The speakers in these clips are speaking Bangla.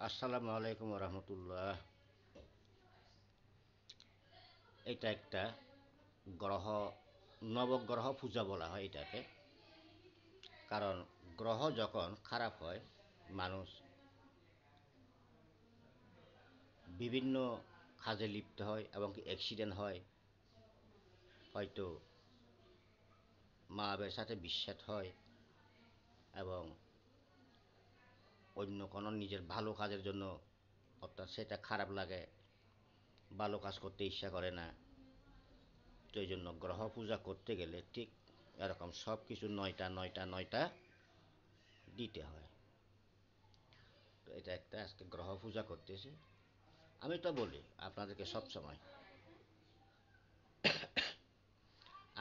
আসসালামু আলাইকুম রহমতুল্লাহ। এটা একটা গ্রহ, নবগ্রহ পূজা বলা হয় এটাকে। কারণ গ্রহ যখন খারাপ হয়, মানুষ বিভিন্ন কাজে লিপ্ত হয় এবং কি অ্যাক্সিডেন্ট হয়, হয়তো মা বাবার সাথে বিচ্ছেদ হয়, এবং অন্য কোনো নিজের ভালো কাজের জন্য, অর্থাৎ সেটা খারাপ লাগে, ভালো কাজ করতে ইচ্ছা করে না। তো এই জন্য গ্রহ পূজা করতে গেলে ঠিক এরকম সব কিছু নয়টা নয়টা নয়টা দিতে হয়। তো এটা একটা আজকে গ্রহ পূজা করতেছি। আমি তো বলি আপনাদেরকে সব সময়,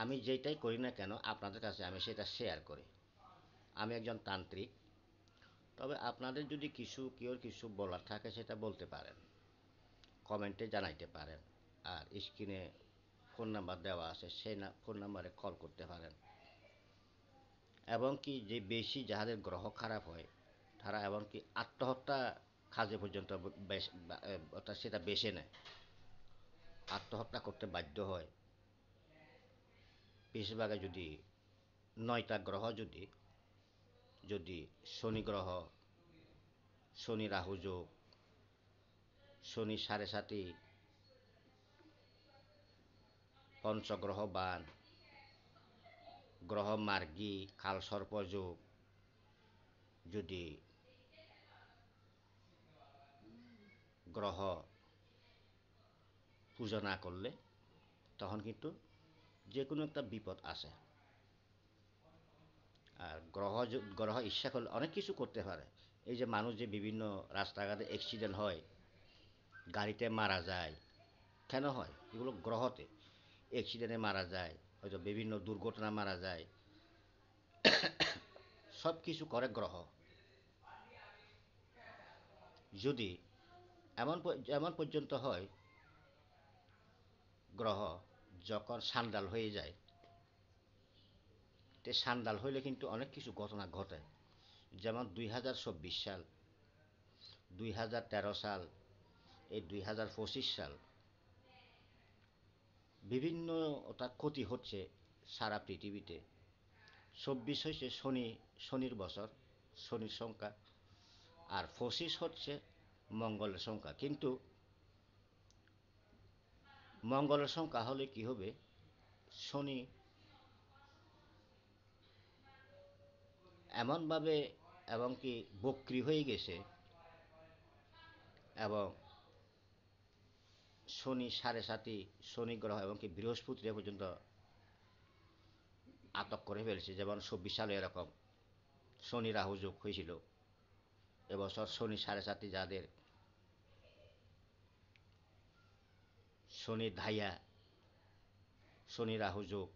আমি যেটাই করি না কেন আপনাদের কাছে আমি সেটা শেয়ার করি। আমি একজন তান্ত্রিক। তবে আপনাদের যদি কিছু বলার থাকে সেটা বলতে পারেন, কমেন্টে জানাইতে পারেন। আর স্ক্রিনে ফোন নাম্বার দেওয়া আছে, সেই ফোন নাম্বারে কল করতে পারেন। এবং কি যে বেশি যাদের গ্রহ খারাপ হয়, তারা এমনকি আত্মহত্যা কাজে পর্যন্ত অর্থাৎ সেটা বেছে নেয়, আত্মহত্যা করতে বাধ্য হয়। বেশিরভাগে যদি নয়টা গ্রহ, যদি যদি শনি গ্রহ, শনি রাহু যোগ, শনি সাড়ে সাতি, পঞ্চগ্রহ বান, গ্রহ মার্গী, কালসর্প যোগ, যদি গ্রহ পূজা না করলে, তখন কিন্তু যে কোনো একটা বিপদ আসে। আর গ্রহ ইচ্ছা করলে অনেক কিছু করতে পারে। এই যে মানুষ যে বিভিন্ন রাস্তাঘাটে অ্যাক্সিডেন্ট হয়, গাড়িতে মারা যায়, কেন হয়? এগুলো গ্রহতে অ্যাক্সিডেন্টে মারা যায়, হয়তো বিভিন্ন দুর্ঘটনা মারা যায়। সব কিছু করে গ্রহ। যদি এমন পর্যন্ত হয়, গ্রহ যখন সান্ডাল হয়ে যায়, তে সান্ডাল হইলে কিন্তু অনেক কিছু ঘটনা ঘটে। যেমন 2024 সাল, 2013 সাল, এই 2025 সাল, বিভিন্ন ওটা ক্ষতি হচ্ছে সারা পৃথিবীতে। 24 হয়েছে শনির বছর, শনির সংখ্যা। আর 25 হচ্ছে মঙ্গলের সংখ্যা। কিন্তু মঙ্গলের সংখ্যা হলে কি হবে? শনি এমনভাবে এবং কি বক্রি হয়ে গেছে, এবং শনি সাড়ে সাতি, শনি গ্রহ এবং কি বৃহস্পতি পর্যন্ত আটক করে ফেলছে। যেমন 24 সালে এরকম শনি রাহু যোগ হয়েছিল। এবছর শনি সাড়ে সাতি যাদের, শনি ধাইয়া, শনি রাহু যোগ,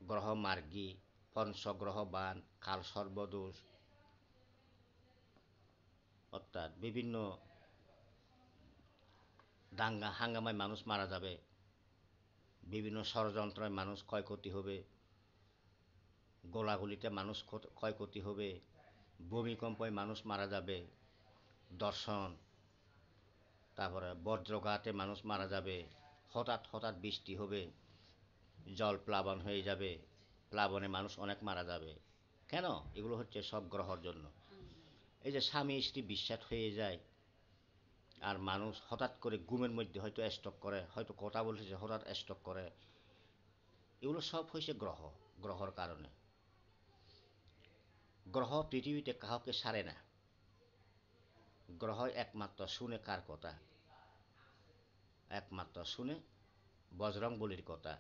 গ্রহ মার্গী, পঞ্চগ্রহ বান, কাল সর্বদোষ, অর্থাৎ বিভিন্ন দাঙ্গা হাঙ্গামায় মানুষ মারা যাবে, বিভিন্ন ষড়যন্ত্রের মানুষ ক্ষয়ক্ষতি হবে, গোলাগুলিতে মানুষ ক্ষয়ক্ষতি হবে, ভূমিকম্পে মানুষ মারা যাবে, দর্শন, তারপরে বজ্রঘাতে মানুষ মারা যাবে, হঠাৎ হঠাৎ বৃষ্টি হবে, জল প্লাবন হয়ে যাবে, প্লাবনে মানুষ অনেক মারা যাবে। কেন? এগুলো হচ্ছে সব গ্রহর জন্য। এই যে স্বামী স্ত্রী বিচ্ছেদ হয়ে যায়, আর মানুষ হঠাৎ করে ঘুমের মধ্যে হয়তো স্ট্রোক করে, হয়তো কথা বলতেছে হঠাৎ স্ট্রোক করে, এগুলো সব হয়েছে গ্রহর কারণে। গ্রহ পৃথিবীতে কাউকে সারে না। গ্রহ একমাত্র শুনে কার কথা? একমাত্র শুনে বজরংবলীর কথা।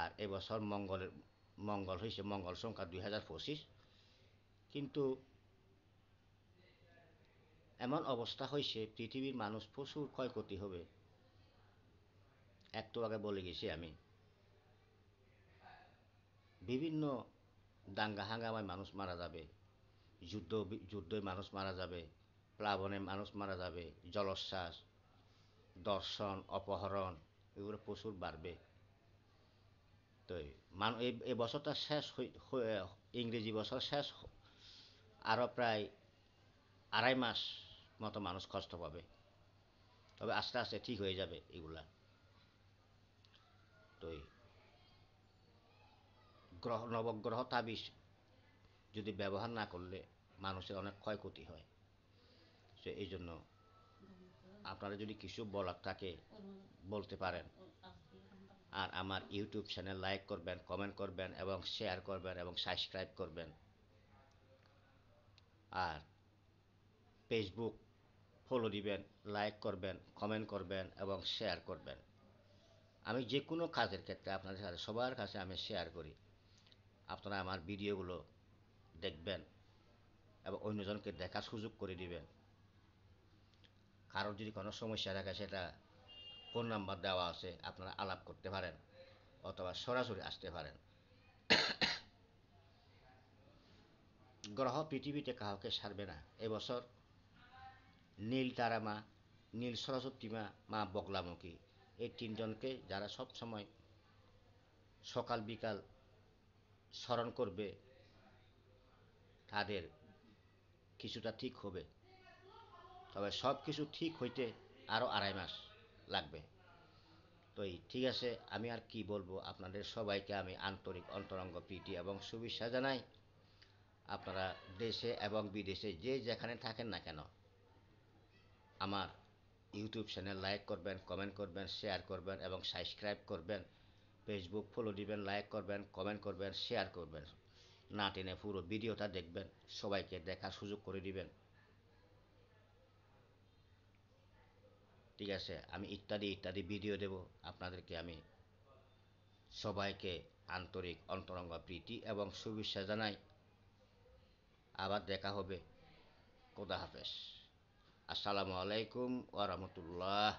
আর এবছর মঙ্গল হয়েছে, মঙ্গল সংখ্যা 2025। কিন্তু এমন অবস্থা হয়েছে, পৃথিবীর মানুষ প্রচুর ক্ষয়ক্ষতি হবে। একটু আগে বলে গেছি আমি, বিভিন্ন দাঙ্গা হাঙ্গামায় মানুষ মারা যাবে, যুদ্ধে মানুষ মারা যাবে, প্লাবনে মানুষ মারা যাবে, জলোচ্ছ্বাস, দর্শন, অপহরণ, এগুলো প্রচুর বাড়বে। তো এই বছরটা শেষ, ইংরেজি বছর শেষ, আরও প্রায় 2.5 মাস মতো মানুষ কষ্ট পাবে, তবে আস্তে আস্তে ঠিক হয়ে যাবে এগুলা। তো এই গ্রহ নবগ্রহ তাবিজ যদি ব্যবহার না করলে মানুষের অনেক ক্ষয়ক্ষতি হয়। সে এই জন্য আপনারা যদি কিছু বলার থাকে বলতে পারেন। আর আমার ইউটিউব চ্যানেল লাইক করবেন, কমেন্ট করবেন এবং শেয়ার করবেন এবং সাবস্ক্রাইব করবেন। আর ফেসবুক ফলো দিবেন, লাইক করবেন, কমেন্ট করবেন এবং শেয়ার করবেন। আমি যে কোনো কাজের ক্ষেত্রে আপনাদের সাথে সবার কাছে আমি শেয়ার করি। আপনারা আমার ভিডিওগুলো দেখবেন এবং অন্যজনকে দেখার সুযোগ করে দিবেন। কারোর যদি কোনো সমস্যা থাকে সেটা ফোন নাম্বার দেওয়া আছে, আপনারা আলাপ করতে পারেন অথবা সরাসরি আসতে পারেন। গ্রহ পৃথিবীতে কাউকে ছাড়বে না এবছর। নীল তারা মা, নীল সরস্বতী মা, মা বগলামুখী, এই তিনজনকে যারা সব সময় সকাল বিকাল স্মরণ করবে তাদের কিছুটা ঠিক হবে। তবে সব কিছু ঠিক হইতে আরও 2.5 মাস লাগবে। তো এই ঠিক আছে, আমি আর কি বলবো, আপনাদের সবাইকে আমি আন্তরিক অন্তরঙ্গ প্রীতি এবং শুভেচ্ছা জানাই। আপনারা দেশে এবং বিদেশে যে যেখানে থাকেন না কেন আমার ইউটিউব চ্যানেল লাইক করবেন, কমেন্ট করবেন, শেয়ার করবেন এবং সাবস্ক্রাইব করবেন। ফেসবুক ফলো দিবেন, লাইক করবেন, কমেন্ট করবেন, শেয়ার করবেন। না টেনে পুরো ভিডিওটা দেখবেন, সবাইকে দেখার সুযোগ করে দিবেন। ঠিক আছে, আমি ইত্যাদি ইত্যাদি ভিডিও দেব আপনাদেরকে। আমি সবাইকে আন্তরিক অন্তরঙ্গ প্রীতি এবং শুভেচ্ছা জানাই। আবার দেখা হবে। খোদা হাফেজ। আসসালামু আলাইকুম ওয়া রাহমাতুল্লাহ।